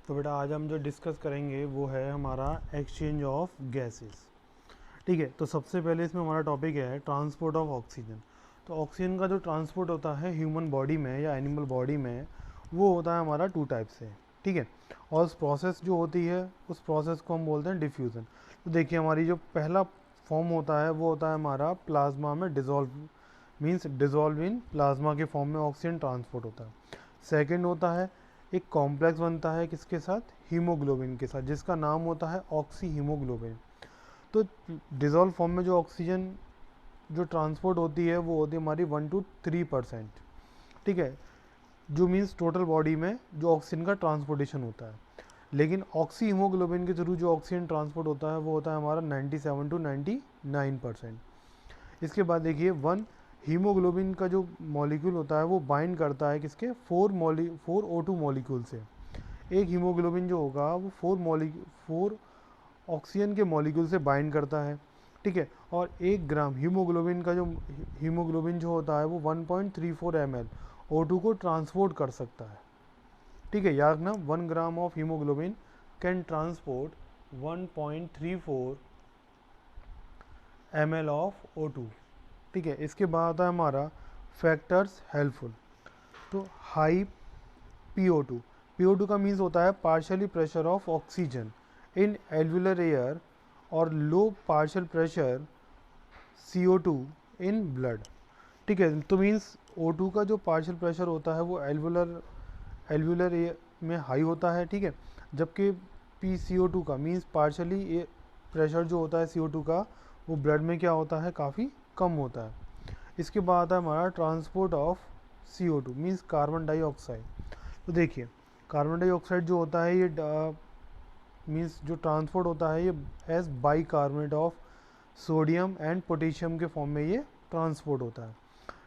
तो बेटा आज हम जो डिस्कस करेंगे वो है हमारा एक्सचेंज ऑफ गैसेस। ठीक है, तो सबसे पहले इसमें हमारा टॉपिक है ट्रांसपोर्ट ऑफ ऑक्सीजन। तो ऑक्सीजन का जो ट्रांसपोर्ट होता है ह्यूमन बॉडी में या एनिमल बॉडी में, वो होता है हमारा टू टाइप से। ठीक है, और उस प्रोसेस जो होती है उस प्रोसेस को हम बोलते हैं डिफ्यूज़न। तो देखिए हमारी जो पहला फॉर्म होता है वो होता है हमारा प्लाज्मा में dissolve, means dissolve in plasma के फॉर्म में ऑक्सीजन ट्रांसपोर्ट होता है। सेकेंड होता है एक कॉम्प्लेक्स बनता है किसके साथ, हीमोग्लोबिन के साथ, जिसका नाम होता है ऑक्सी हीमोग्लोबिन। तो डिज़ोल्व फॉर्म में जो ऑक्सीजन जो ट्रांसपोर्ट होती है वो होती है हमारी 1 to 3%। ठीक है, जो मीन्स टोटल बॉडी में जो ऑक्सीजन का ट्रांसपोर्टेशन होता है। लेकिन ऑक्सी हीमोग्लोबिन के थ्रू जो ऑक्सीजन ट्रांसपोर्ट होता है वो होता है हमारा 97 to 99%। इसके बाद देखिए वन हीमोग्लोबिन का जो मॉलिक्यूल होता है वो बाइंड करता है किसके, 4 O2 मॉलिक्यूल से। एक हीमोग्लोबिन जो होगा वो 4 ऑक्सीजन के मॉलिक्यूल से बाइंड करता है। ठीक है, और 1 ग्राम हीमोग्लोबिन जो होता है वो 1.34 ml O2 को ट्रांसपोर्ट कर सकता है। ठीक है, याद रखना 1 gram of haemoglobin can transport 1.34 ml of O2। ठीक है, इसके बाद आता है हमारा फैक्टर्स हेल्पफुल। तो हाई PO2, PO2 का मीन्स होता है partially pressure of oxygen in alveolar air और low partial pressure CO2 in blood. ठीक है, तो मीन्स O2 का जो पार्शियल प्रेशर होता है वो एल्वुलर एयर में हाई होता है। ठीक है, जबकि PCO2 का मीन्स पार्शियली प्रेशर जो होता है CO2 का वो ब्लड में क्या होता है, काफ़ी कम होता है। इसके बाद आता है हमारा transport of CO2 means carbon dioxide. तो देखिए कार्बन डाइऑक्साइड जो होता है ये मीन्स जो ट्रांसपोर्ट होता है ये as by carbonate of sodium and potassium के फॉर्म में ये ट्रांसपोर्ट होता है।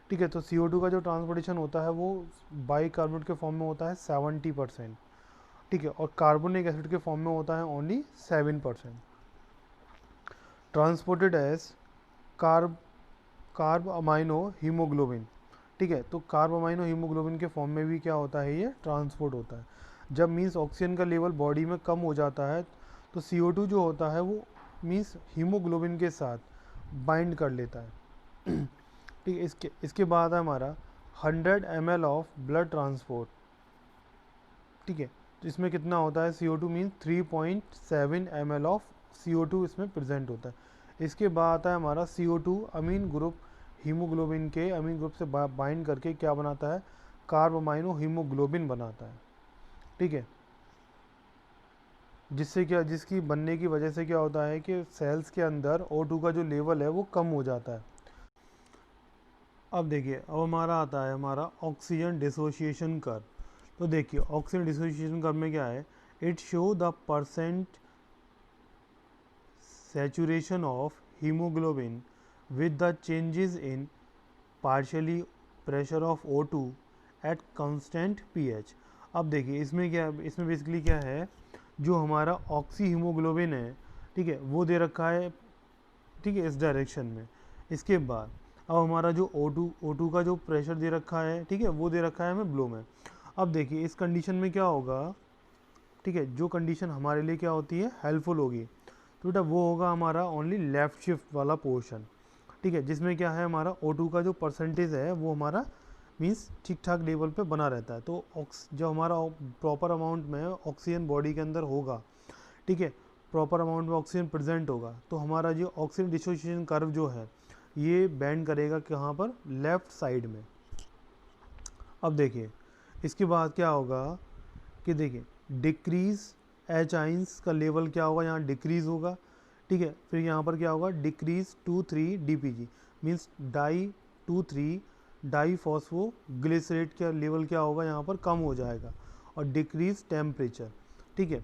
ठीक है, तो CO2 का जो ट्रांसपोर्टेशन होता है वो बाई कार्बोनेट के फॉर्म में होता है 70%। ठीक है, और कार्बोनिक एसिड के फॉर्म में होता है only 7%। Transported as carbamino haemoglobin. ठीक है, तो कार्ब अमाइनो हीमोग्लोबिन के फॉर्म में भी क्या होता है, ये ट्रांसपोर्ट होता है। जब मीन्स ऑक्सीजन का लेवल बॉडी में कम हो जाता है तो CO2 जो होता है वो मीन्स हीमोग्लोबिन के साथ बाइंड कर लेता है। ठीक है, इसके बाद है हमारा 100 ml ऑफ ब्लड ट्रांसपोर्ट। ठीक है, तो इसमें कितना होता है CO2 means 3.7 ml of CO2 इसमें प्रेजेंट होता है। इसके बाद आता है हमारा CO2 अमीन ग्रुप हीमोग्लोबिन के अमीन ग्रुप से बाइंड करके क्या बनाता है, कार्ब अमाइनो हीमोग्लोबिन बनाता है। ठीक है, जिसकी बनने की वजह से क्या होता है कि सेल्स के अंदर O2 का जो लेवल है वो कम हो जाता है। अब देखिए अब हमारा आता है हमारा ऑक्सीजन डिसोसिएशन कर्व। तो देखिए ऑक्सीजन डिसोसिएशन कर्व में क्या है, it show the percent saturation of hemoglobin with the changes in partially pressure of O2 at constant pH। अब देखिए इसमें बेसिकली क्या है, जो हमारा ऑक्सी हीमोग्लोबिन है, ठीक है, वो दे रखा है, ठीक है, इस डायरेक्शन में। इसके बाद अब हमारा जो O2 का जो प्रेशर दे रखा है, ठीक है, वो दे रखा है हमें ब्लो में। अब देखिए इस कंडीशन में क्या होगा, ठीक है, जो कंडीशन हमारे लिए क्या होती है, हेल्पफुल होगी, तो बेटा वो होगा हमारा ओनली लेफ्ट शिफ्ट वाला पोर्शन। ठीक है, जिसमें क्या है हमारा O2 का जो परसेंटेज है वो हमारा मीन्स ठीक ठाक लेवल पे बना रहता है। तो जो हमारा प्रॉपर अमाउंट में ऑक्सीजन बॉडी के अंदर होगा, ठीक है, प्रॉपर अमाउंट में ऑक्सीजन प्रेजेंट होगा, तो हमारा जो ऑक्सीजन डिसोसिएशन कर्व जो है ये बैंड करेगा कहाँ पर, लेफ्ट साइड में। अब देखिए इसके बाद क्या होगा कि देखिए डिक्रीज एच आइंस का लेवल क्या होगा, यहाँ डिक्रीज होगा। ठीक है, फिर यहाँ पर क्या होगा, decrease 2,3 DPG means diphosphoglycerate का लेवल क्या होगा, यहाँ पर कम हो जाएगा, और डिक्रीज टेम्परेचर। ठीक है,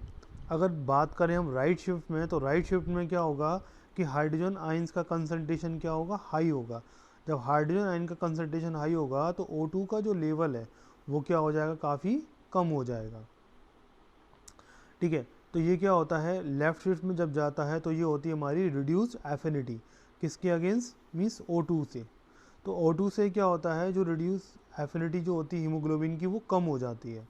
अगर बात करें हम राइट शिफ्ट में, तो राइट शिफ्ट में क्या होगा कि हाइड्रोजन आइंस का कंसनट्रेशन क्या होगा, हाई होगा। जब हाइड्रोजन आयन का कंसनट्रेशन हाई होगा तो O2 का जो लेवल है वो क्या हो जाएगा, काफ़ी कम हो जाएगा। ठीक है, तो ये क्या होता है, लेफ्ट शिफ्ट में जब जाता है तो ये होती है हमारी रिड्यूस्ड एफिनिटी, किसके अगेंस्ट, मीन्स O2 से। तो O2 से क्या होता है, जो रिड्यूस एफिनिटी जो होती है हीमोग्लोबिन की वो कम हो जाती है।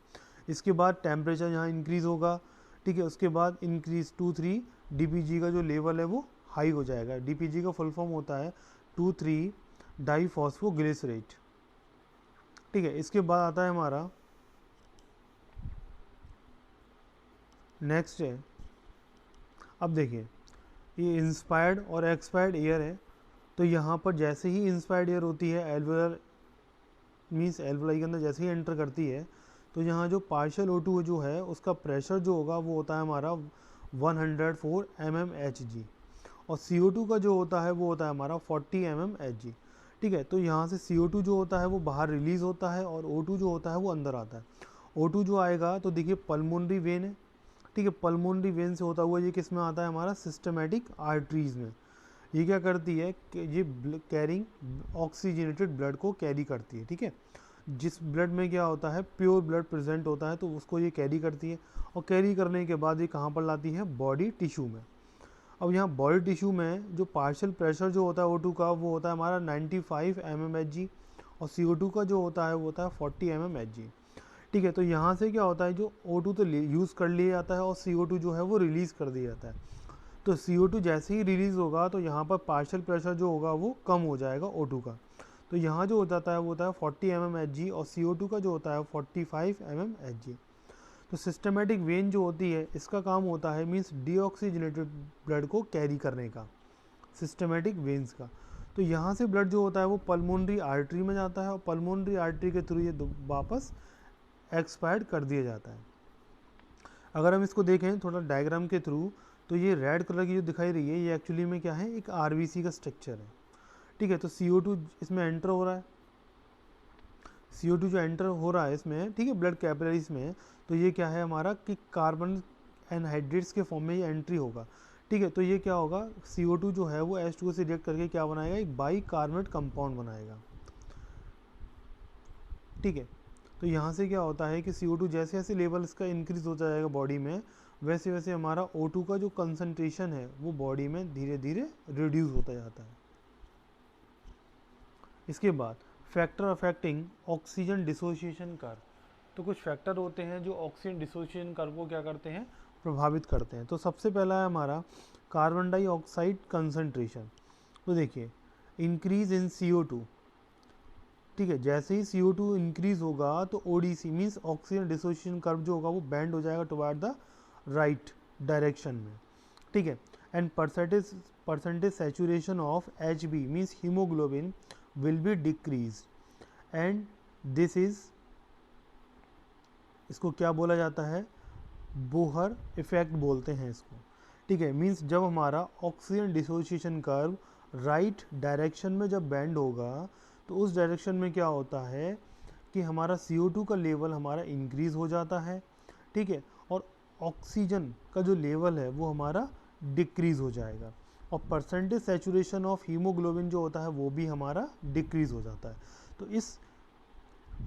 इसके बाद टेम्परेचर यहाँ इंक्रीज़ होगा, ठीक है। उसके बाद इंक्रीज 2,3 DPG का जो लेवल है वो हाई हो जाएगा। DPG का फुल फॉर्म होता है 2,3 डाईफॉस्फोग्लिसरेट, ठीक है। इसके बाद आता है हमारा नेक्स्ट है, अब देखिए ये इंस्पायर्ड और एक्सपायर्ड एयर है। तो यहाँ पर जैसे ही इंस्पायर्ड एयर होती है एल्वेलर मीन्स एल्वेलाई के अंदर जैसे ही एंटर करती है, तो यहाँ जो पार्शियल O2 जो है उसका प्रेशर जो होगा वो होता है हमारा 104 mmHg, और CO2 का जो होता है वो होता है हमारा 40 mmHg, ठीक है। तो यहाँ से CO2 जो होता है वो बाहर रिलीज़ होता है और O2 जो होता है वो अंदर आता है। O2 जो आएगा तो देखिए पल्मोनरी वेन है, ठीक है। पल्मोनरी वेन से होता हुआ ये किस में आता है हमारा सिस्टमेटिक आर्टरीज में। ये क्या करती है कि ये कैरिंग ऑक्सीजनेटेड ब्लड को कैरी करती है, ठीक है। जिस ब्लड में क्या होता है प्योर ब्लड प्रेजेंट होता है तो उसको ये कैरी करती है, और कैरी करने के बाद ये कहाँ पर लाती है बॉडी टिश्यू में। अब यहाँ बॉडी टिश्यू में जो पार्शियल प्रेशर जो होता है O2 का वो होता है हमारा 95 mmHg, और CO2 का जो होता है वो होता है 40 mmHg, ठीक है। तो यहाँ से क्या होता है जो O2 तो यूज़ कर लिया जाता है और CO2 जो है वो रिलीज़ कर दिया जाता है। तो CO2 जैसे ही रिलीज़ होगा तो यहाँ पर पार्शियल प्रेशर जो होगा वो कम हो जाएगा O2 का। तो यहाँ जो हो जाता है वो होता है 40 mmHg, और CO2 का जो होता है 45 mmHg। तो सिस्टमेटिक वेन जो होती है इसका काम होता है मीन्स डीऑक्सीजनेटेड ब्लड को कैरी करने का, सिस्टमेटिक वेन्स का। तो यहाँ से ब्लड जो होता है वो पल्मोनरी आर्टरी में जाता है, और पल्मोनरी आर्टरी के थ्रू ये वापस एक्सपायर्ड कर दिया जाता है। अगर हम इसको देखें थोड़ा डायग्राम के थ्रू, तो ये रेड कलर की जो दिखाई रही है ये एक्चुअली में क्या है, एक RBC का स्ट्रक्चर है, ठीक है। तो CO2 इसमें एंटर हो रहा है, CO2 जो एंटर हो रहा है इसमें, ठीक है, ब्लड कैपिलरीज में, तो ये क्या है हमारा कि कार्बन एनहाइड्रेट्स के फॉर्म में ये एंट्री होगा, ठीक है। तो ये क्या होगा CO2 जो है वो H2O से रिएक्ट करके क्या बनाएगा, एक बाइकार्बोनेट कंपाउंड बनाएगा, ठीक है। तो यहाँ से क्या होता है कि CO2 जैसे जैसे लेवल इसका इंक्रीज हो जाएगा बॉडी में, वैसे वैसे हमारा O2 का जो कंसंट्रेशन है वो बॉडी में धीरे धीरे रिड्यूस होता जाता है। इसके बाद factor affecting oxygen dissociation curve. तो कुछ फैक्टर होते हैं जो ऑक्सीजन डिसोसिएशन कर्व को क्या करते हैं, प्रभावित करते हैं। तो सबसे पहला है हमारा कार्बन डाइऑक्साइड कंसंट्रेशन। तो देखिए इंक्रीज इन CO2, ठीक है। जैसे ही CO2 इंक्रीज होगा तो ODC means oxygen dissociation curve जो होगा वो बेंड हो जाएगा टुवर्ड द राइट डायरेक्शन में, ठीक है। And percentage saturation of HB means haemoglobin will be decrease, and this is, इसको क्या बोला जाता है, बोहर इफेक्ट बोलते हैं इसको, ठीक है। मीन्स जब हमारा oxygen dissociation curve right direction में जब बेंड होगा तो उस डायरेक्शन में क्या होता है कि हमारा CO2 का लेवल हमारा इंक्रीज हो जाता है, ठीक है, और ऑक्सीजन का जो लेवल है वो हमारा डिक्रीज हो जाएगा, और परसेंटेज सैचुरेशन ऑफ हीमोग्लोबिन जो होता है वो भी हमारा डिक्रीज हो जाता है। तो इस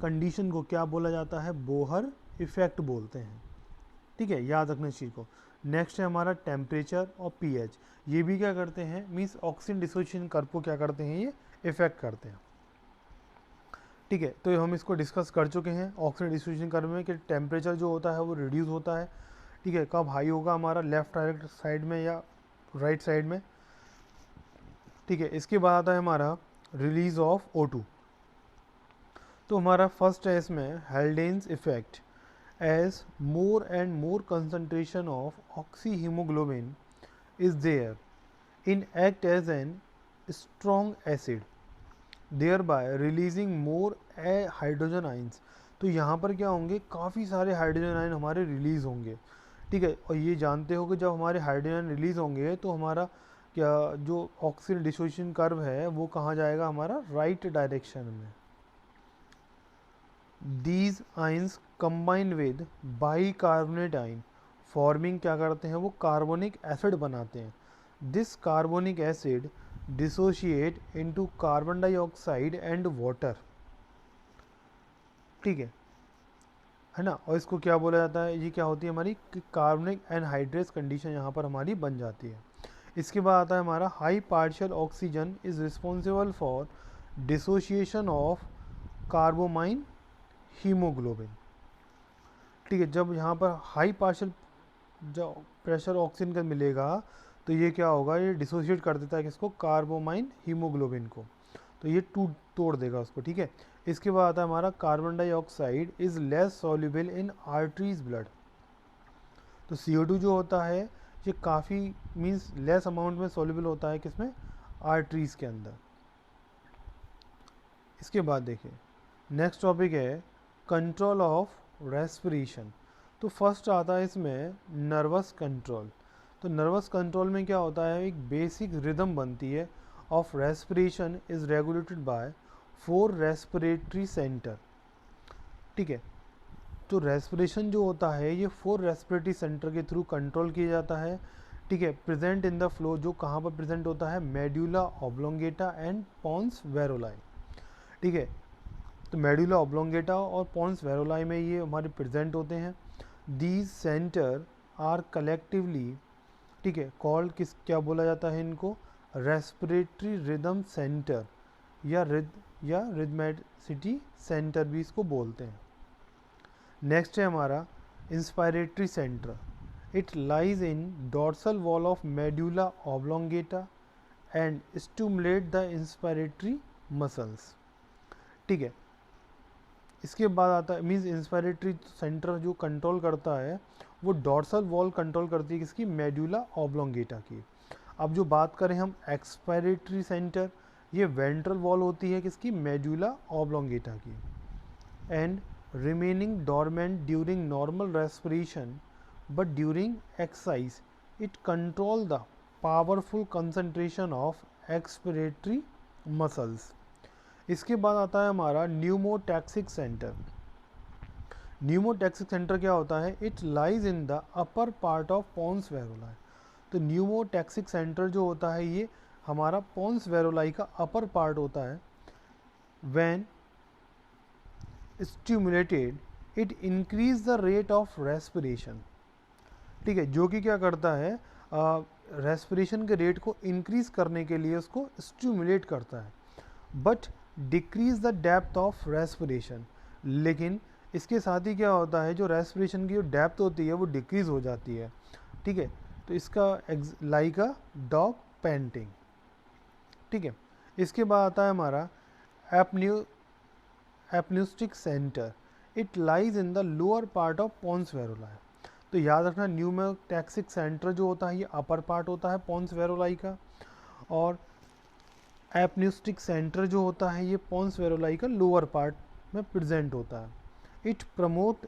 कंडीशन को क्या बोला जाता है, बोहर इफेक्ट बोलते हैं, ठीक है, याद रखना इस चीज़ को। नेक्स्ट है हमारा टेम्परेचर और pH, ये भी क्या करते हैं मीन्स ऑक्सीजन डिसोसिएशन कर्व को क्या करते हैं, ये इफेक्ट करते हैं, ठीक है। तो हम इसको डिस्कस कर चुके हैं ऑक्सीजन डिसोसिएशन कर्व में कि टेम्परेचर जो होता है वो रिड्यूस होता है, ठीक है। कब हाई होगा हमारा, लेफ्ट राइट साइड में या राइट साइड में, ठीक है। इसके बाद आता है हमारा रिलीज ऑफ O2। तो हमारा फर्स्ट है इसमें Haldane's effect, as more and more concentration of oxyhaemoglobin is there in act as an strong acid there by releasing more hydrogen ions. तो यहाँ पर क्या होंगे, काफ़ी सारे हाइड्रोजन आयन हमारे रिलीज़ होंगे, ठीक है। और ये जानते हो कि जब हमारे हाइड्रोजन रिलीज़ होंगे तो हमारा क्या जो ऑक्सीजन डिसोसिएशन कर्व है वो कहाँ जाएगा, हमारा राइट डायरेक्शन में। These ions combine with bicarbonate आइन फॉर्मिंग क्या करते हैं, वो कार्बोनिक एसिड बनाते हैं। This carbonic acid dissociate into carbon dioxide and water, ठीक है ना। और इसको क्या बोला जाता है, ये क्या होती है हमारी कार्बनिक एनहाइड्रेस कंडीशन यहाँ पर हमारी बन जाती है। इसके बाद आता है हमारा high partial oxygen is responsible for dissociation of carbamino haemoglobin, ठीक है, जब यहाँ पर हाई पार्शियल जो प्रेशर ऑक्सीजन का मिलेगा तो ये क्या होगा, ये डिसोशिएट कर देता है किसको, कार्बोमाइन हीमोग्लोबिन को, तो ये तोड़ देगा उसको। ठीक है, इसके बाद आता है हमारा carbon dioxide is less soluble in arteries blood. तो CO2 जो होता है ये काफ़ी मीन्स लेस अमाउंट में सॉल्युबल होता है किसमें, आर्टरीज के अंदर। इसके बाद देखिए नेक्स्ट टॉपिक है कंट्रोल ऑफ रेस्पिरेशन। तो फर्स्ट आता है इसमें नर्वस कंट्रोल। तो नर्वस कंट्रोल में क्या होता है, एक बेसिक रिदम बनती है of respiration is regulated by 4 respiratory centre. ठीक है, तो रेस्पिरेशन जो होता है ये 4 रेस्पिरेटरी सेंटर के थ्रू कंट्रोल किया जाता है। ठीक है, प्रेजेंट इन द फ्लो, जो कहाँ पर प्रेजेंट होता है, मेड्यूला ऑब्लोंगेटा एंड पॉन्स वेरोलाई। ठीक है, तो मेडुला ऑब्लोंगेटा और पॉन्स वेरोलाई में ये हमारे प्रेजेंट होते हैं। दीज सेंटर आर कलेक्टिवली, ठीक है, कॉल्ड क्या बोला जाता है इनको, रेस्पिरेटरी रिदम सेंटर या रिदमेटिसिटी सेंटर भी इसको बोलते हैं। नेक्स्ट है हमारा inspiratory centre. It lies in dorsal wall of medulla oblongata and stimulate the inspiratory muscles. ठीक है, इसके बाद आता है मीन्स इंस्पायरेटरी सेंटर जो कंट्रोल करता है वो डोर्सल वॉल कंट्रोल करती है किसकी, मेडुला ऑब्लोंगेटा की। अब जो बात करें हम एक्सपायरेटरी सेंटर, ये वेंट्रल वॉल होती है किसकी, मेडुला ऑब्लोंगेटा की। And remaining dormant during normal respiration but during exercise it control the powerful concentration of expiratory muscles. इसके बाद आता है हमारा न्यूमोटैक्सिक सेंटर। न्यूमोटैक्सिक सेंटर क्या होता है, it lies in the upper part of pons varolii. तो न्यूमोटैक्सिक सेंटर जो होता है ये हमारा पॉन्स वेरोलाई का अपर पार्ट होता है। When stimulated it increase the rate of respiration. ठीक है, जो कि क्या करता है, रेस्पिरेशन के रेट को इंक्रीज करने के लिए उसको स्टिमुलेट करता है, but decrease the depth of respiration. लेकिन इसके साथ ही क्या होता है, जो रेस्पिरेशन की जो डेप्थ होती है वो डिक्रीज हो जाती है। ठीक है, तो इसका लाइक अ डॉग पेंटिंग। ठीक है, इसके बाद आता है हमारा apneustic centre. It lies in the lower part of pons varolii. तो याद रखना न्यूमोटैक्सिक सेंटर जो होता है ये अपर पार्ट होता है पॉन्स वेरोलाई का, और एपन्यूस्टिक सेंटर जो होता है ये पॉन्स वेरोलाई का लोअर पार्ट में प्रेजेंट होता है। It promote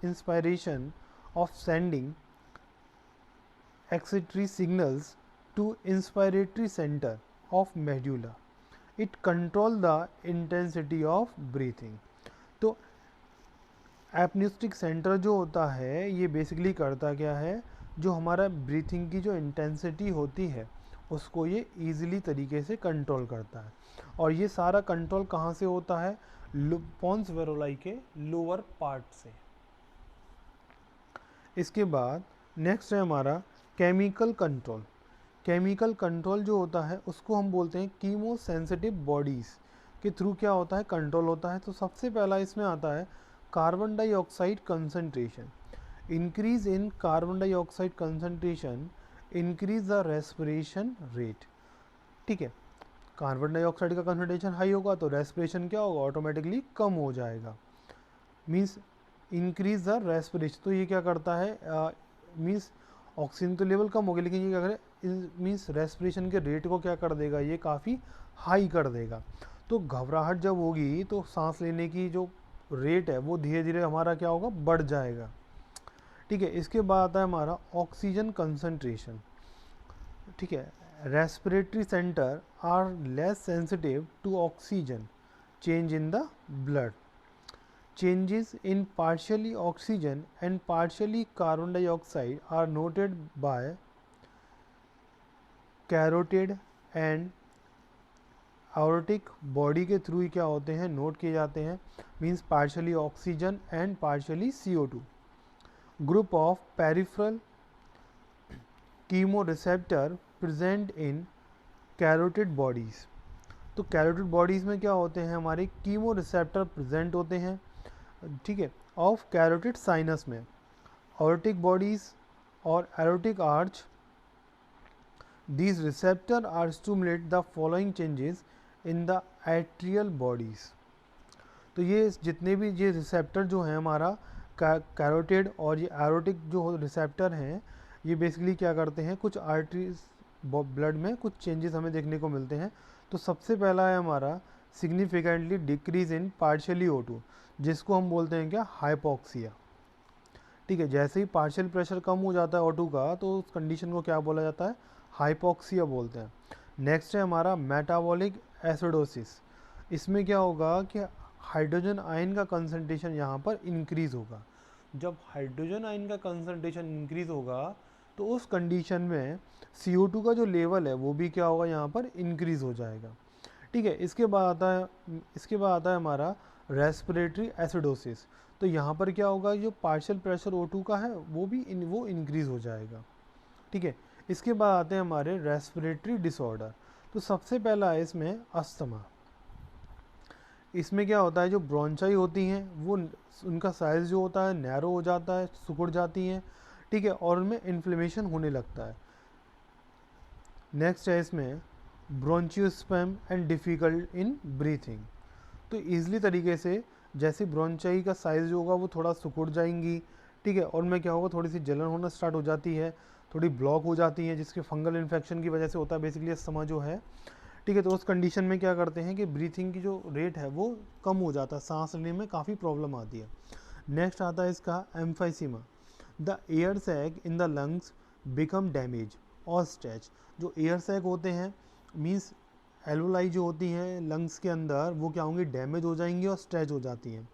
inspiration of sending excitatory signals to inspiratory centre of medulla. It control the intensity of breathing. तो एपन्यूस्टिक सेंटर जो होता है ये बेसिकली करता क्या है, जो हमारा ब्रीथिंग की जो इंटेंसिटी होती है उसको ये ईजिली तरीके से कंट्रोल करता है। और ये सारा कंट्रोल कहाँ से होता है, पॉन्स वेरोलाई के लोअर पार्ट से। इसके बाद नेक्स्ट है हमारा केमिकल कंट्रोल। केमिकल कंट्रोल जो होता है उसको हम बोलते हैं कीमो सेंसिटिव बॉडीज़ के थ्रू क्या होता है, कंट्रोल होता है। तो सबसे पहला इसमें आता है carbon dioxide concentration. Increase in carbon dioxide concentration increase the respiration rate. ठीक है, कार्बन डाइऑक्साइड का कंसंट्रेशन हाई होगा तो रेस्पिरेशन क्या होगा, ऑटोमेटिकली कम हो जाएगा, मीन्स इंक्रीज द रेस्पिरेशन। तो ये क्या करता है, मीन्स ऑक्सीजन तो लेवल कम हो गया लेकिन ये क्या करे, मीन्स रेस्पिरेशन के रेट को क्या कर देगा, ये काफ़ी हाई कर देगा। तो घबराहट जब होगी तो सांस लेने की जो रेट है वो धीरे धीरे हमारा क्या होगा, बढ़ जाएगा। ठीक है, इसके बाद आता है हमारा ऑक्सीजन कंसंट्रेशन। ठीक है, respiratory centre are less sensitive to oxygen change in the blood. Changes in partially oxygen and partially carbon dioxide are noted by carotid and aortic body के थ्रू ही क्या होते हैं, नोट किए जाते हैं। Means partially oxygen and partially CO2। Group of peripheral chemo receptor present in carotid bodies. तो carotid bodies में क्या होते हैं, हमारे कीमो रिसेप्टर प्रेजेंट होते हैं ठीक है, ऑफ कैरोटिड साइनस में ऑर्टिक बॉडीज और aortic arch, these receptor are stimulate the following changes in the atrial bodies। तो ये जितने भी ये रिसेप्टर जो हैं हमारा कैरोटिड और ये एरोटिक जो रिसेप्टर हैं, ये बेसिकली क्या करते हैं, कुछ आर्टरीज ब्लड में कुछ चेंजेस हमें देखने को मिलते हैं। तो सबसे पहला है हमारा significantly decrease in partially O2, जिसको हम बोलते हैं क्या, हाइपोक्सिया। ठीक है, जैसे ही पार्शियल प्रेशर कम हो जाता है O2 का, तो उस कंडीशन को क्या बोला जाता है, हाइपोक्सिया बोलते हैं। नेक्स्ट है हमारा मेटाबॉलिक एसिडोसिस। इसमें क्या होगा कि हाइड्रोजन आयन का कंसंट्रेशन यहाँ पर इंक्रीज होगा। जब हाइड्रोजन आयन का कंसंट्रेशन इंक्रीज होगा तो उस कंडीशन में CO2 का जो लेवल है वो भी क्या होगा, यहाँ पर इंक्रीज हो जाएगा। ठीक है, इसके बाद आता है हमारा रेस्पिरेटरी एसिडोसिस। तो यहाँ पर क्या होगा, जो पार्शियल प्रेशर O2 का है वो इंक्रीज हो जाएगा। ठीक है, इसके बाद आते हैं हमारे रेस्पिरेटरी डिसऑर्डर। तो सबसे पहला है इसमें अस्थमा। इसमें क्या होता है, जो ब्रोंचाई होती हैं वो उनका साइज जो होता है नैरो हो जाता है, सिकुड़ जाती हैं। ठीक है, और उनमें इन्फ्लेमेशन होने लगता है। नेक्स्ट है इसमें ब्रोंचियोस्पैम एंड डिफ़िकल्ट इन ब्रीथिंग। तो ईजिली तरीके से जैसे ब्रोंचाई का साइज़ जो होगा वो थोड़ा सिकुड़ जाएंगी। ठीक है, और उनमें क्या होगा, थोड़ी सी जलन होना स्टार्ट हो जाती है, थोड़ी ब्लॉक हो जाती है, जिसके फंगल इन्फेक्शन की वजह से होता है बेसिकली अस्थमा जो है। ठीक है, तो उस कंडीशन में क्या करते हैं कि ब्रीथिंग की जो रेट है वो कम हो जाता है, सांस लेने में काफ़ी प्रॉब्लम आती है। नेक्स्ट आता है इसका emphysema. The air sac in the lungs become damage और स्ट्रेच। जो एयर सैक होते हैं मीन्स एल्वोलाई जो होती हैं लंग्स के अंदर, वो क्या होंगी, डैमेज हो जाएंगी और स्ट्रेच हो जाती हैं,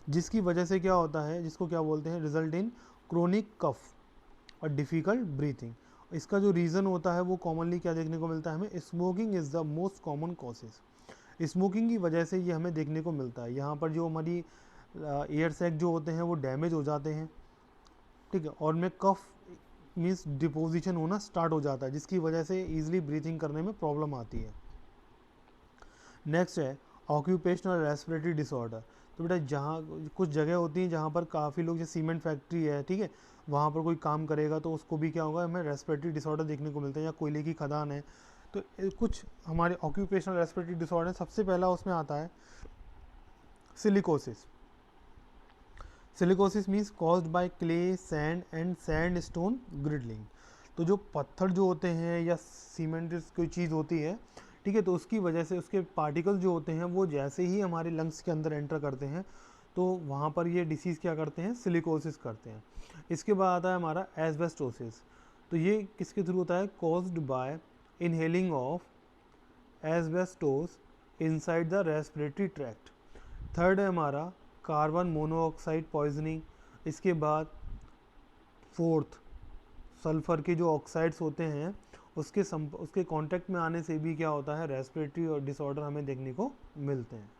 जिसकी वजह से क्या होता है, जिसको क्या बोलते हैं, रिजल्ट इन क्रोनिक कफ और डिफ़िकल्ट ब्रीथिंग। इसका जो रीज़न होता है वो कॉमनली क्या देखने को मिलता है हमें, smoking is the most common causes. Smoking की वजह से ये हमें देखने को मिलता है। यहाँ पर जो हमारी एयर सैक जो होते हैं वो डैमेज हो जाते हैं। ठीक है, और में कफ मीन्स डिपोजिशन होना स्टार्ट हो जाता है, जिसकी वजह से ईजिली ब्रीथिंग करने में प्रॉब्लम आती है। नेक्स्ट है ऑक्यूपेशनल रेस्पिरेटरी डिसऑर्डर। तो बेटा जहाँ कुछ जगह होती हैं जहाँ पर काफ़ी लोग, जैसे सीमेंट फैक्ट्री है, ठीक है, वहाँ पर कोई काम करेगा तो उसको भी क्या होगा, हमें रेस्पिरेटरी डिसऑर्डर देखने को मिलते हैं, या कोयले की खदान है तो कुछ हमारे ऑक्यूपेशनल रेस्पिरेटरी डिसऑर्डर। सबसे पहला उसमें आता है silicosis. Silicosis means caused by clay, sand and sand stone grinding. तो जो पत्थर जो होते हैं या सीमेंट कोई चीज़ होती है, ठीक है, तो उसकी वजह से उसके पार्टिकल जो होते हैं वो जैसे ही हमारे लंग्स के अंदर एंटर करते हैं तो वहाँ पर ये डिसीज़ क्या करते हैं, सिलिकोसिस करते हैं। इसके बाद आता है हमारा एस्बेस्टोसिस। तो ये किसके थ्रू होता है, caused by inhaling of asbestos inside the respiratory tract. Third है हमारा कार्बन मोनोऑक्साइड पॉइजनिंग। इसके बाद फोर्थ सल्फ़र के जो ऑक्साइड्स होते हैं उसके कांटेक्ट में आने से भी क्या होता है, रेस्पिरेटरी और डिसऑर्डर हमें देखने को मिलते हैं।